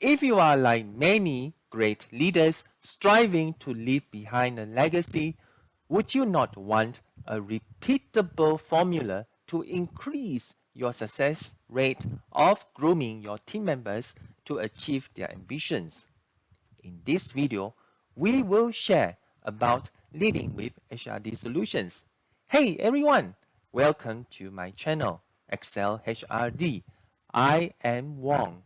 If you are like many great leaders striving to leave behind a legacy, would you not want a repeatable formula to increase your success rate of grooming your team members to achieve their ambitions? In this video, we will share about leading with HRD Solutions. Hey everyone, welcome to my channel, EXCEL-HRD. I am Wong.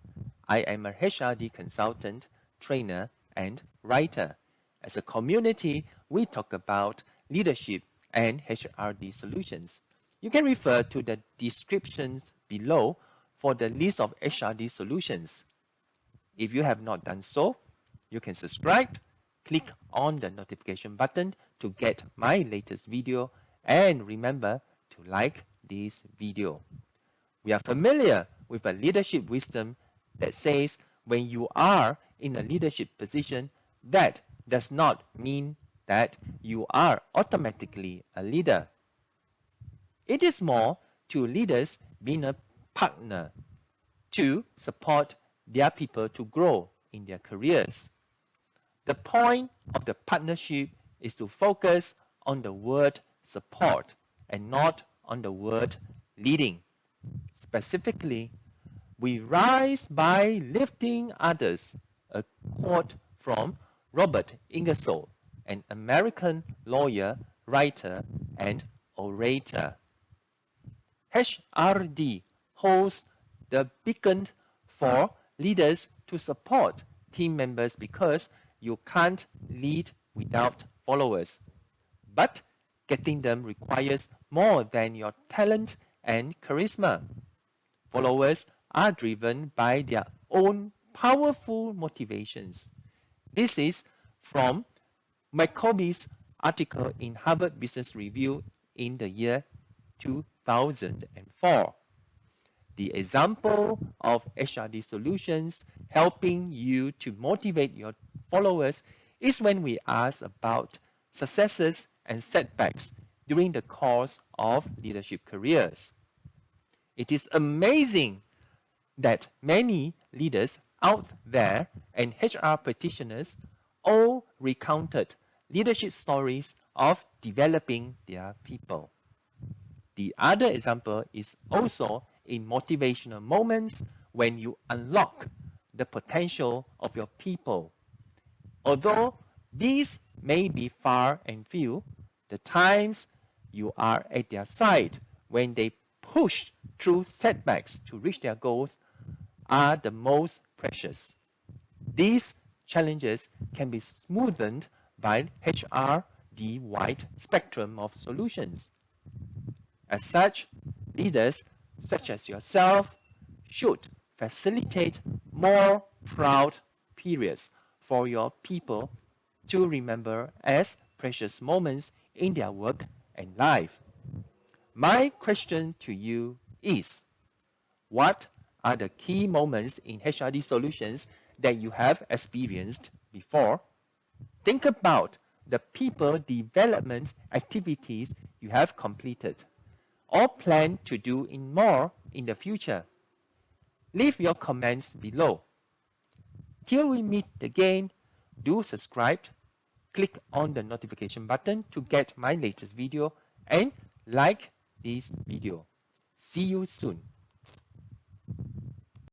I am a HRD consultant, trainer, and writer. As a community, we talk about leadership and HRD solutions. You can refer to the descriptions below for the list of HRD solutions. If you have not done so, you can subscribe, click on the notification button to get my latest video, and remember to like this video. We are familiar with a leadership wisdom that says when you are in a leadership position, that does not mean that you are automatically a leader. It is more to leaders being a partner to support their people to grow in their careers. The point of the partnership is to focus on the word support and not on the word leading. Specifically, we rise by lifting others, a quote from Robert Ingersoll, an American lawyer, writer, and orator. HRD holds the beacon for leaders to support team members because you can't lead without followers. But getting them requires more than your talent and charisma. Followers are driven by their own powerful motivations. This is from McCormick's article in Harvard Business Review in the year 2004. The example of HRD solutions helping you to motivate your followers is when we ask about successes and setbacks during the course of leadership careers. It is amazing that many leaders out there and HR practitioners all recounted leadership stories of developing their people. The other example is also in motivational moments when you unlock the potential of your people. Although these may be far and few, the times you are at their side when they push through setbacks to reach their goals are the most precious. These challenges can be smoothened by HRD wide spectrum of solutions. As such, leaders such as yourself should facilitate more proud periods for your people to remember as precious moments in their work and life. My question to you is, what are the key moments in HRD solutions that you have experienced before? Think about the people development activities you have completed or plan to do more in the future. Leave your comments below. Till we meet again, do subscribe, click on the notification button to get my latest video, and like this video. See you soon.